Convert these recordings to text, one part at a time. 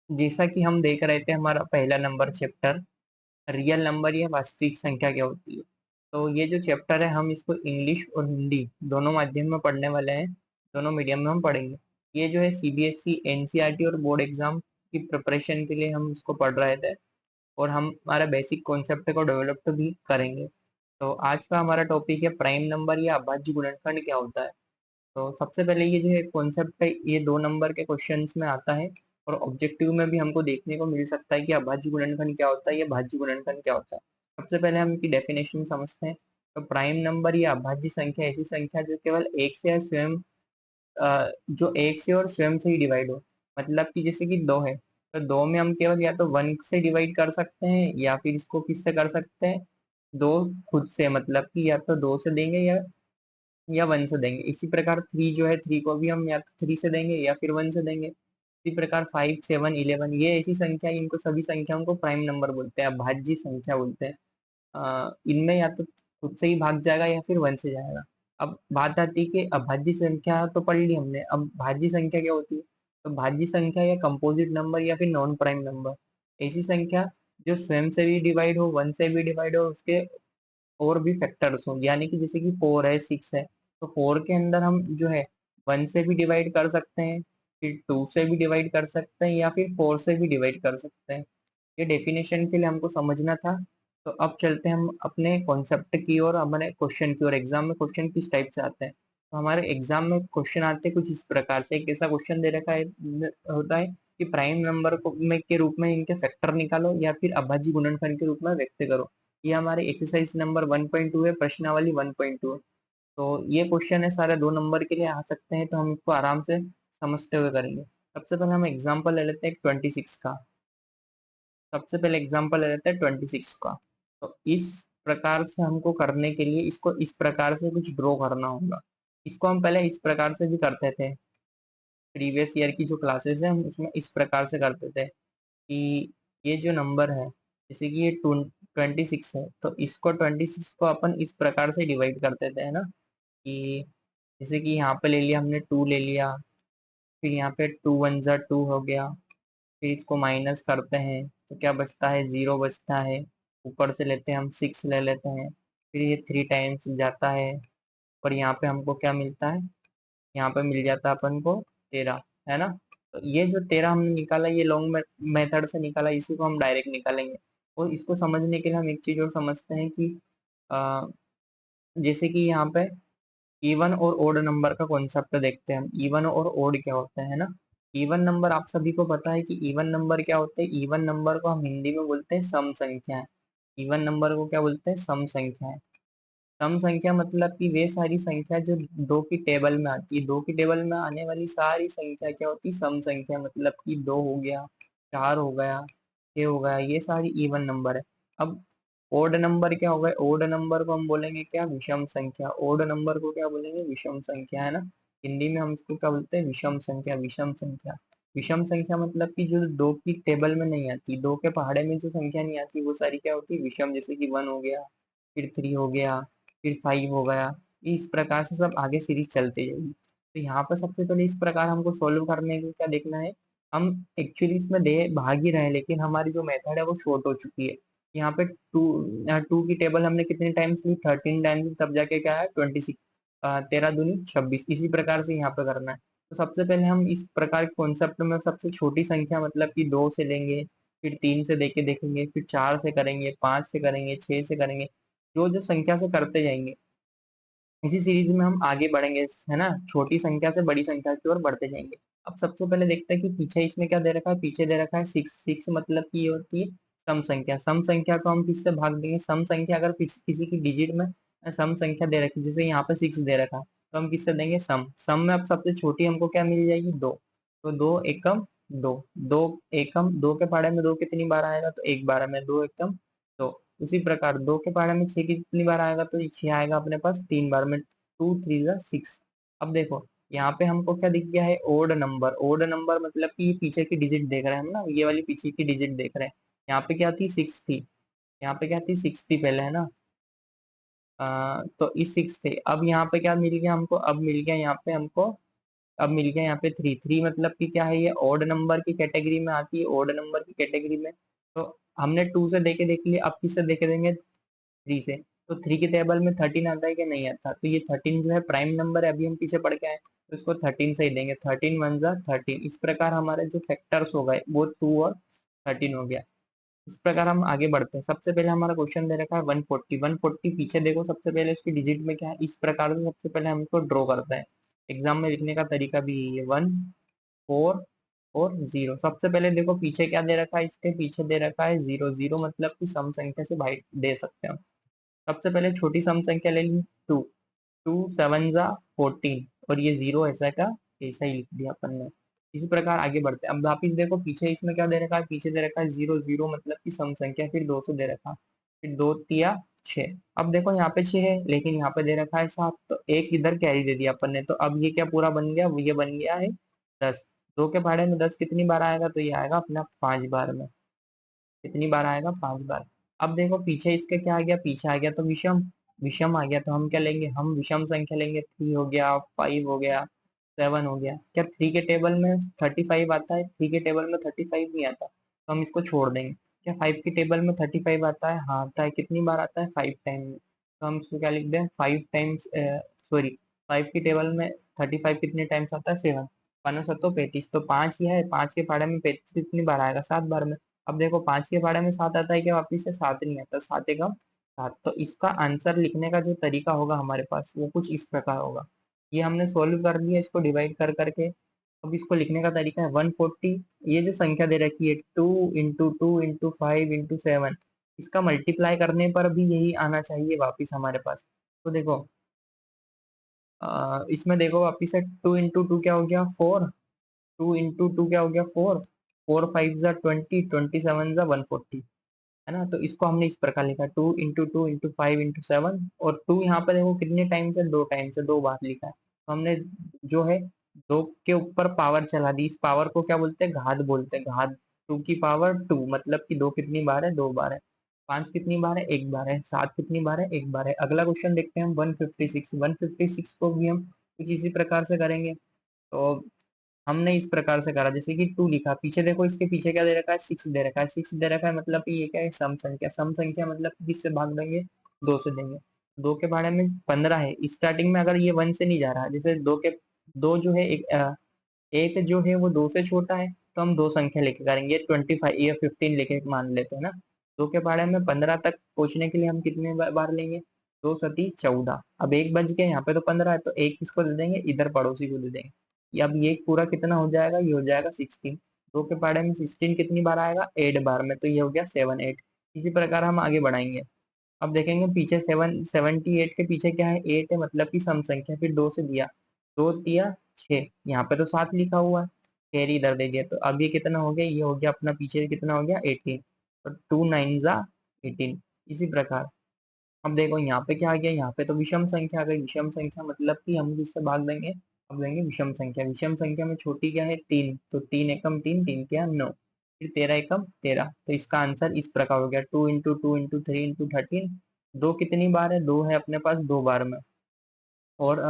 जैसा कि हम देख रहे थे हमारा पहला नंबर चैप्टर रियल नंबर या वास्तविक संख्या क्या होती है। तो ये जो चैप्टर है हम इसको इंग्लिश और हिंदी दोनों माध्यम में पढ़ने वाले हैं, दोनों मीडियम में हम पढ़ेंगे। ये जो है सीबीएसई एनसीईआरटी और बोर्ड एग्जाम की प्रिपरेशन के लिए हम इसको पढ़ रहे थे और हम हमारा बेसिक कॉन्सेप्ट को डेवलप भी करेंगे। तो आज का हमारा टॉपिक है प्राइम नंबर या अभाज्य गुणनखंड क्या होता है। तो सबसे पहले ये जो है कॉन्सेप्ट है ये 2 नंबर के क्वेश्चंस में आता है और ऑब्जेक्टिव में भी हमको देखने को मिल सकता है कि अभाज्य गुणनखंड क्या होता है या भाज्य गुणनखंड क्या होता है। सबसे पहले हम इनकी डेफिनेशन समझते हैं। तो प्राइम नंबर या अभाज्य संख्या ऐसी संख्या जो केवल एक से या स्वयं जो एक से और स्वयं से ही डिवाइड हो। मतलब कि जैसे कि 2 है तो 2 में हम केवल या तो 1 से डिवाइड कर सकते हैं या फिर इसको किससे कर सकते हैं, 2 खुद से, मतलब कि या तो 2 से देंगे या 1 से देंगे। इसी प्रकार 3 जो है 3 को भी हम या तो 3 से देंगे या फिर 1 से देंगे। इसी प्रकार 5 7 11 ये ऐसी संख्या, इनको सभी संख्याओं को प्राइम नंबर बोलते हैं, अभाज्य संख्या बोलते हैं। इनमें या तो खुद से ही भाग जाएगा या फिर 1 से जाएगा। अब बात आती है कि अभाज्य संख्या तो पढ़ ली हमने, अब भाज्य संख्या क्या होती है। तो भाज्य संख्या या कंपोजिट नंबर या फिर नॉन प्राइम नंबर ऐसी संख्या जो स्वयं से भी डिवाइड हो, 1 से भी डिवाइड हो, उसके और भी फैक्टर्स हों, यानी कि जैसे कि 4 है 6 है तो 4 के अंदर हम जो है 1 से भी डिवाइड कर सकते हैं, फिर 2 से भी डिवाइड कर सकते हैं या फिर 4 से भी डिवाइड कर सकते हैं। ये डेफिनेशन के लिए हमको समझना था। तो अब चलते हैं हम अपने कॉन्सेप्ट की ओर, हमारे क्वेश्चन की ओर। एग्जाम में क्वेश्चन किस टाइप से आते हैं। तो हमारे एग्जाम में क्वेश्चन आते हैं कुछ इस प्रकार से। एक ऐसा क्वेश्चन दे रखा है होता है कि प्राइम नंबर को में के रूप में इनके फैक्टर निकालो या फिर अभाज्य गुणनखंड के रूप में व्यक्त करो। ये हमारे एक्सरसाइज नंबर 1.2 है, प्रश्नावली 1.2 है। तो ये क्वेश्चन है सारे 2 नंबर के लिए आ सकते हैं, तो हम इसको आराम से समझते हुए करेंगे। सबसे पहले हम एग्जाम्पल ले लेते हैं 26 का। सबसे पहले एग्जाम्पल ले लेते हैं 26 का। तो इस प्रकार से हमको करने के लिए इसको इस प्रकार से कुछ ड्रॉ करना होगा। इसको हम पहले इस प्रकार से भी करते थे, प्रीवियस ईयर की जो क्लासेस है हम उसमें इस प्रकार से करते थे कि ये जो नंबर है जैसे कि ये 26 है तो इसको 26 को अपन इस प्रकार से डिवाइड करते थे, है ना। कि जैसे कि यहाँ पे ले लिया हमने 2 ले लिया, फिर यहाँ पे 2 1 जा 2 हो गया, फिर इसको माइनस करते हैं तो क्या बचता है, 0 बचता है। ऊपर से लेते हैं हम 6 ले लेते हैं, फिर ये 3 टाइम्स जाता है और यहाँ पे हमको क्या मिलता है, यहाँ पे मिल जाता है अपन को 13, है ना। तो ये जो 13 हमने निकाला ये लॉन्ग मेथड से निकाला, इसी को हम डायरेक्ट निकालेंगे। और इसको समझने के लिए हम एक चीज और समझते हैं कि अ, जैसे कि यहाँ पे इवन और ओड नंबर का कॉन्सेप्ट देखते हैं हम। इवन और ओड क्या होता है ना। इवन नंबर आप सभी को पता है कि इवन नंबर क्या होते हैं। इवन नंबर को हम हिंदी में बोलते हैं सम संख्या। इवन नंबर को क्या बोलते हैं, सम संख्या। सम संख्या मतलब कि वे सारी संख्या जो 2 की टेबल में आती है, 2 की टेबल में आने वाली सारी संख्या क्या होती है, सम संख्या। मतलब कि 2 हो गया, 4 हो गया, 6 हो गया, ये सारी इवन नंबर है। अब ओड नंबर क्या होगा, ओड नंबर को हम बोलेंगे क्या, विषम संख्या। ओड नंबर को क्या बोलेंगे, विषम संख्या, है ना। हिंदी में हम इसको क्या बोलते हैं, विषम संख्या। विषम संख्या, विषम संख्या मतलब कि जो 2 की टेबल में नहीं आती, 2 के पहाड़े में जो संख्या नहीं आती वो सारी क्या होती है, विषम। जैसे कि 1 हो गया, फिर 3 हो गया, फिर 5 हो गया। इस प्रकार से सब आगे सीरीज चलती जाएगी। तो यहाँ पर सबसे पहले इस प्रकार हमको सोल्व करने को क्या देखना है, हम एक्चुअली इसमें दे भाग ही रहे हैं लेकिन हमारी जो मेथड है वो शॉर्ट हो चुकी है। यहाँ पे टू की टेबल हमने कितने टाइम्स ली, 13 टाइम्स, तब जाके क्या है 26, 13 दूनी 26। इसी प्रकार से यहाँ पे करना है। तो सबसे पहले हम इस प्रकार के कॉन्सेप्ट में सबसे छोटी संख्या मतलब कि 2 से लेंगे, फिर 3 से देके देखेंगे, फिर 4 से करेंगे, 5 से करेंगे, 6 से करेंगे। जो जो संख्या से करते जाएंगे इसी सीरीज में हम आगे बढ़ेंगे, है ना। छोटी संख्या से बड़ी संख्या की ओर बढ़ते जाएंगे। अब सबसे पहले देखते हैं कि पीछे इसमें क्या दे रखा है। पीछे दे रखा है 6। 6 मतलब कि ये होती है सम संख्या। सम संख्या को हम किससे भाग देंगे, सम संख्या अगर किसी की डिजिट में सम संख्या दे रखी, जैसे यहाँ पे 6 दे रखा तो हम किससे देंगे, सम। सम में अब सबसे छोटी हमको क्या मिल जाएगी, 2। तो 2 एकम 2, 2 एकम, 2 के पहाड़े में 2 कितनी बार आएगा, तो 1 बार में 2 एकम 2। उसी प्रकार 2 के पहाड़े में 6 कितनी बार आएगा, तो 6 आएगा अपने पास 3 बार में, 2 3 जा 6। अब देखो यहाँ पे हमको क्या दिख गया है, ओड नंबर। ओड नंबर मतलब कि ये पीछे की डिजिट देख रहे हैं हम ना, ये वाली पीछे की डिजिट देख रहे हैं। यहाँ पे क्या थी, 6 थी। यहाँ पे क्या थी, 6 थी पहले, है ना। तो इस 6 थे। अब यहाँ पे क्या मिल गया हमको, अब मिल गया यहाँ पे हमको अब मिल गया यहाँ पे थ्री। थ्री मतलब कि क्या है, ये ऑड नंबर की कैटेगरी में आती है, ऑड नंबर की कैटेगरी में। तो हमने टू से देके देख लिया, अब किससे देखे देंगे, थ्री से। तो थ्री की टेबल में 13 आता है कि नहीं आता, तो ये 13 जो है प्राइम नंबर है, अभी हम पीछे पढ़ के आए, तो इसको 13 से ही देंगे। 13 वन जा 13। इस प्रकार हमारे जो फैक्टर्स हो गए वो 2 और 13 हो गया। इस प्रकार हम आगे बढ़ते हैं। सबसे पहले हमारा क्वेश्चन दे रखा है 140। 140 पीछे देखो, सबसे पहले उसकी डिजिट में क्या है, इस प्रकार से सबसे पहले हम इसको ड्रॉ करते हैं। एग्जाम में लिखने का तरीका भी यही है, 1 4 और 0। सबसे पहले देखो पीछे क्या दे रखा है, इसके पीछे दे रखा है 0। 0 मतलब कि सम संख्या से भाई दे सकते हैं हम। सबसे पहले छोटी सम संख्या ले ली, 2। 2 7 जा 14, और ये 0 ऐसा का ऐसा ही लिख दिया अपन ने। इसी प्रकार आगे बढ़ते हैं। अब वापिस देखो पीछे इसमें क्या दे रखा है, पीछे दे रखा है 0। 0 मतलब कि सम संख्या, फिर 2 से दे रखा, फिर 2 तिया 6। अब देखो यहाँ पे 6 है, लेकिन यहाँ पे दे रखा है 7, तो एक इधर कैरी दे दिया अपन ने, तो अब ये क्या पूरा बन गया, ये बन गया है 10। 2 के भाड़े में 10 कितनी बार आएगा, तो ये आएगा अपना 5 बार में। कितनी बार आएगा, 5 बार। अब देखो पीछे इसके क्या आ गया, पीछे आ गया तो विषम। विषम आ गया तो हम क्या लेंगे, हम विषम संख्या लेंगे। 3 हो गया, 5 हो गया, 7 हो गया। क्या 3 के टेबल में 35 आता है, 3 के टेबल में 35 नहीं आता, तो हम इसको छोड़ देंगे। क्या 5 के टेबल में 35 आता है, हाँ आता है। कितनी बार आता है, 5 टाइम। तो हम इसको क्या लिख दें, 5 टाइम्स, सॉरी, 5 की टेबल में 35 कितने टाइम्स आता है, 7। 5 7 35, तो 5 ही है, 5 के पहाड़े में 35 कितनी बार आएगा, 7 बार में। अब देखो 5 के पहाड़े में 7 आता है क्या, वापिस से 7 नहीं आता, 7 एकम 7। तो इसका आंसर लिखने का जो तरीका होगा हमारे पास, वो कुछ इस प्रकार होगा। ये हमने सोल्व कर लिया इसको डिवाइड कर करके। अब इसको लिखने का तरीका है 140। ये जो संख्या दे रखी है 2 × 2 × 5 × 7, इसका मल्टीप्लाई करने पर भी यही आना चाहिए वापिस हमारे पास। तो देखो इसमें देखो वापिस से 2 × 2 क्या हो गया, 4। 2 × 2 क्या हो गया, 4। 4 5 जा 20, 27 जा 140, है ना। तो इसको हमने इस प्रकार लिखा, 2 × 2 × 5 × 7। और 2 यहाँ पे देखो कितने टाइम से, 2 टाइम से, 2 बार लिखा है। तो हमने जो है 2 के ऊपर पावर चला दी। इस पावर को क्या बोलते हैं, घात बोलते हैं, घात। 2 की पावर 2 मतलब कि 2 कितनी बार है, 2 बार है। 5 कितनी बार है, 1 बार है। 7 कितनी बार है, 1 बार है। अगला क्वेश्चन देखते हैं हम 156। 156 को भी हम कुछ इसी प्रकार से करेंगे। तो हमने इस प्रकार से करा, जैसे कि 2 लिखा, पीछे देखो इसके पीछे क्या दे रखा है, 6 दे रखा है। 6 दे रखा है मतलब कि ये क्या है, सम संख्या। सम संख्या मतलब कि किससे भाग देंगे, 2 से देंगे। 2 के बारे में 15 है, स्टार्टिंग में अगर ये 1 से नहीं जा रहा है, जैसे 2 के 2 जो है एक जो है वो 2 से छोटा है, तो हम 2 संख्या लेके करेंगे, 25 या 15 लेके मान लेते हैं ना। 2 के बारे में 15 तक पहुंचने के लिए हम कितने बार लेंगे, 2 × 7 = 14। अब एक बच गया, यहाँ पे तो 15 है, तो एक किसको दे देंगे, इधर पड़ोसी को दे देंगे। अब ये पूरा कितना हो जाएगा, ये हो जाएगा 16। 2 के पहाड़े में 16 कितनी बार आएगा, 8 बार में, तो ये हो गया 7 8। इसी प्रकार हम आगे बढ़ाएंगे। अब देखेंगे पीछे 78 के पीछे क्या है, 8 है, मतलब कि सम संख्या, फिर 2 से दिया, 2 × 3 = 6। यहाँ पे तो 7 लिखा हुआ है, कैरी इधर दे दिया, तो अब ये कितना हो गया, ये हो गया अपना पीछे कितना हो गया, 18। और 2 9 × 18। इसी प्रकार अब देखो यहाँ पे क्या आ गया, यहाँ पे तो विषम संख्या आ गई। विषम संख्या मतलब कि हम किससे भाग देंगे, अब देंगे विषम संख्या। विषम संख्या में छोटी क्या है, 3, तो 3 एकम 3, 3 × 3 = 9, फिर 13 एकम 13। तो इसका आंसर इस प्रकार हो गया, 2 × 2 × 3 × 13। 2 कितनी बार है, 2 है अपने पास 2 बार में। और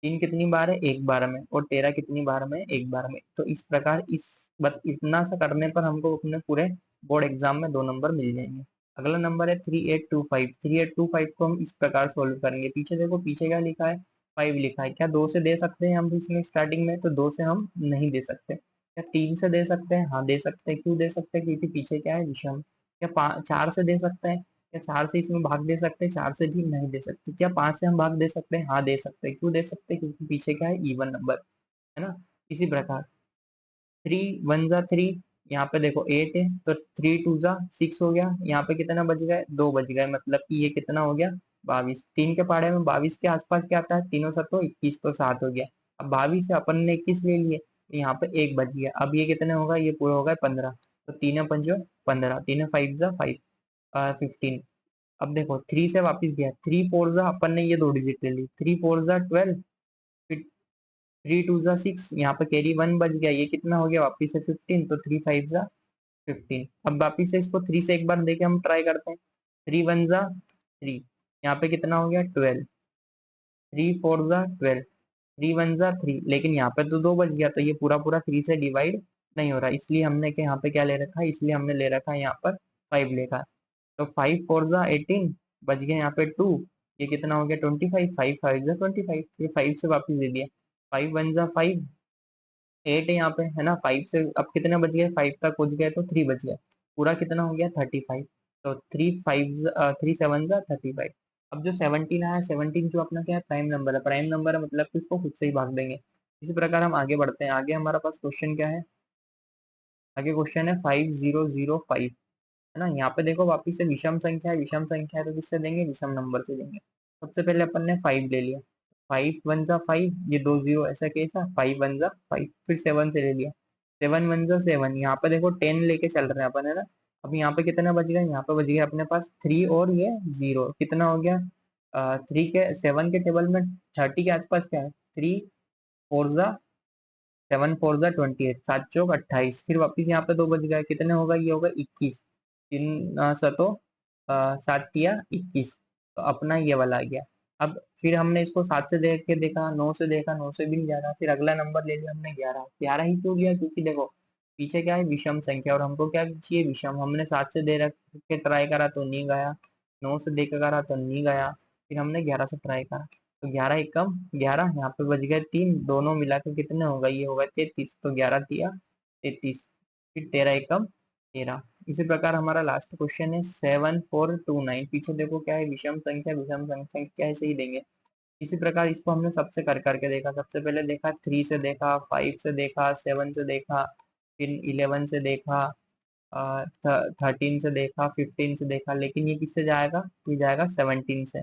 3 कितनी बार है, 1 बार में। और 13 कितनी बार में, 1 बार में। तो इस प्रकार इस बस इतना सा करने पर हमको अपने पूरे बोर्ड एग्जाम में 2 नंबर मिल जाएंगे। अगला नंबर है 3825। 3825 को हम इस प्रकार सोल्व करेंगे। पीछे देखो, पीछे क्या लिखा है, 5 लिखा है। क्या 2 से दे सकते हैं हम इसमें स्टार्टिंग में, तो 2 से हम नहीं दे सकते। क्या 3 से दे सकते हैं, हाँ दे सकते हैं। क्यों दे सकते हैं, क्योंकि पीछे क्या है, विषम। क्या 4 से दे सकते हैं, क्या 4 से इसमें भाग दे सकते हैं, 4 से भी नहीं दे सकते। क्या 5 से हम भाग दे सकते हैं, हाँ दे सकते हैं। क्यों दे सकते हैं, क्योंकि पीछे क्या है, इवन नंबर, है ना। इसी प्रकार 3 1 जा 3, यहाँ पे देखो 8 है, तो 3 2 जा 6 हो गया। यहाँ पे कितना बच गए, 2 बच गए, मतलब कि ये कितना हो गया, 22। 3 के पहाड़े में 22 के आसपास क्या आता है, 3 × 7 = 21, तो 7 हो गया। अब 22 से अपन ने 21 ले लिए, तो यहाँ पे एक बच गया। अब ये कितने होगा, ये पूरा होगा 15। तो 3 × 5 = 15, 3 × 5 = 15। अब देखो 3 से वापस गया, 3 4 जा, अपन ने ये 2 डिजिट ले ली, 3 4 = 12। फिर 3 2 जा 6, यहाँ पे कैरी 1 बच गया, ये कितना हो गया वापिस से 15। तो 3 5 = 15। अब वापिस से इसको 3 से एक बार देके हम ट्राई करते हैं। 3 1 जा 3, यहाँ पे कितना हो गया, 12। 3 4 जा 12, 3 वन जा 3, लेकिन यहाँ पे तो 2 बच गया, तो ये पूरा पूरा 3 से डिवाइड नहीं हो रहा, इसलिए हमने के यहाँ पे क्या ले रखा है, इसलिए हमने ले रखा है यहाँ पर 5 लेखा। तो 5 फोर जा 18, बच गया यहाँ पे 2, ये कितना हो गया 25, 5 5 जा 25, फिर 5 से वापस दे दिया, 5 वन जा 5, 8 है यहाँ पे, है ना। 5 से अब कितने बच गए, 5 तक पहुंच गए तो 3 बच गया, पूरा कितना हो गया 35। तो 3 7 जा 35। अब जो 17 आया, 17 जो अपना क्या है, प्राइम नंबर है, प्राइम नंबर है मतलब कि उसको खुद से ही भाग देंगे। इसी प्रकार हम आगे बढ़ते हैं, आगे हमारा पास क्वेश्चन क्या है, आगे क्वेश्चन है 5005, है ना। यहाँ पे देखो वापिस से विषम संख्या है, विषम संख्या है तो किससे देंगे, विषम नंबर से देंगे। सबसे पहले अपन ने 5 ले लिया, 5 वन जा 5, ये 2 0 ऐसा कैसा, 5 वन जा 5, फिर 7 से ले लिया, 7 वन जा 7, यहाँ पे देखो 10 लेके चल रहे हैं अपन, है ना। अब यहाँ पे कितना बच गया, यहाँ पे बच गया अपने पास 3 और ये 0, कितना हो गया 3 के 7 के टेबल में 30 के आसपास क्या है, 3 फोर जा 7 फोर जा 28, 7 चौक 28, फिर वापिस यहाँ पे 2 बच गया, कितने होगा, ये होगा 21, 3 सतो 7 तिया 21, तो अपना ये वाला आ गया। अब फिर हमने इसको 7 से देख के देखा, 9 से देखा, 9 से भी नहीं जा रहा, फिर अगला नंबर ले लिया हमने 11, 11 ही क्यों लिया, क्योंकि देखो पीछे क्या है, विषम संख्या, और हमको क्या चाहिए, विषम। हमने 7 से दे रख के ट्राई करा तो नहीं गया, 9 से देख के करा तो नहीं गया, फिर हमने 11 से ट्राई करा, तो 11 एकम 11, यहाँ पे बच गए 3, दोनों मिलाकर कितने होगा, ये होगा 33, तो 11 तिया 33, फिर 13 एकम 13। इसी प्रकार हमारा लास्ट क्वेश्चन है 7429, पीछे देखो क्या है, विषम संख्या, विषम संख्या ऐसे ही देंगे। इसी प्रकार इसको हमने सबसे कर करके देखा, सबसे पहले देखा 3 से देखा, 5 से देखा, 7 से देखा, फिर 11 से देखा, 13 से देखा, 15 से देखा, लेकिन ये किससे जाएगा, ये जाएगा 17 से,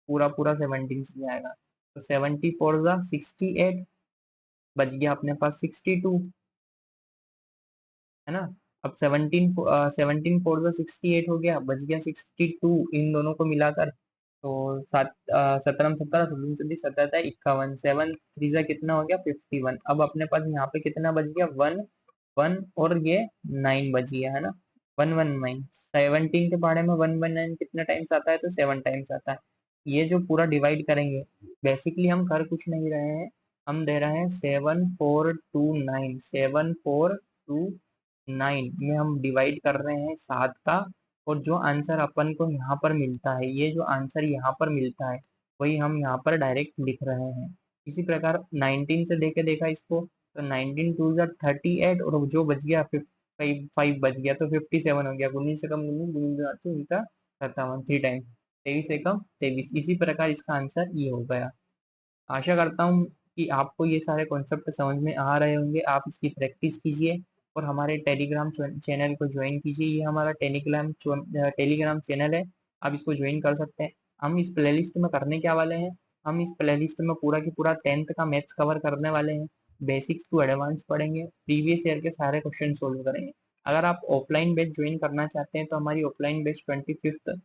पूरा पूरा 17 से जाएगा। तो 74 जा 68, बच गया अपने पास 62, है ना। अब 17 फोर जा 68 हो गया, बच गया 62, इन दोनों को मिलाकर, तो 17 17 16 24 17 51, 7 थ्री जा कितना हो गया 51। अब अपने पास यहाँ पे कितना बच गया, 1 1 और ये 9 बच गया, है ना। 119, 17 के बारे में 119 कितने टाइम्स आता है, तो 7 टाइम्स आता है। ये जो पूरा डिवाइड करेंगे, बेसिकली हम कर कुछ नहीं रहे हैं, हम दे रहे हैं 7429, 7429 में हम डिवाइड कर रहे हैं 7 का, और जो आंसर अपन को यहाँ पर मिलता है, ये जो आंसर यहाँ पर मिलता है वही हम यहाँ पर डायरेक्ट लिख रहे हैं। इसी प्रकार 19 से देके देखा इसको, तो 19 टू जा 38, और जो बच गया 5 बच गया, तो 57 हो गया, 19 से कम 19, 19 तो इनका 57, 3 टाइम 23 से कम 23। इसी प्रकार इसका आंसर ये हो गया। आशा करता हूँ कि आपको ये सारे कॉन्सेप्ट समझ में आ रहे होंगे, आप इसकी प्रैक्टिस कीजिए और हमारे टेलीग्राम चैनल को ज्वाइन कीजिए। ये हमारा टेलीग्राम चैनल है, आप इसको ज्वाइन कर सकते हैं। हम इस प्लेलिस्ट में करने क्या वाले हैं, हम इस प्लेलिस्ट में पूरा की पूरा 10th का मैथ्स कवर करने वाले हैं, बेसिक्स टू एडवांस पढ़ेंगे, प्रीवियस ईयर के सारे क्वेश्चन सोल्व करेंगे। अगर आप ऑफलाइन बैच ज्वाइन करना चाहते हैं तो हमारी ऑफलाइन बैच 25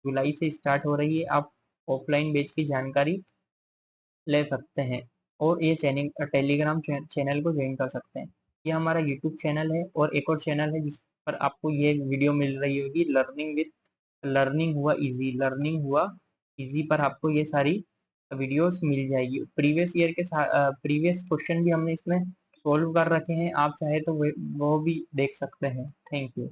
जुलाई से स्टार्ट हो रही है, आप ऑफलाइन बैच की जानकारी ले सकते हैं और ये टेलीग्राम चैनल को ज्वाइन कर सकते हैं। ये हमारा यूट्यूब चैनल है, और एक और चैनल है जिस पर आपको ये वीडियो मिल रही होगी, लर्निंग हुआ इजी पर आपको ये सारी वीडियोस मिल जाएगी। प्रीवियस ईयर के प्रीवियस क्वेश्चन भी हमने इसमें सोल्व कर रखे हैं, आप चाहे तो वो भी देख सकते हैं। Thank you.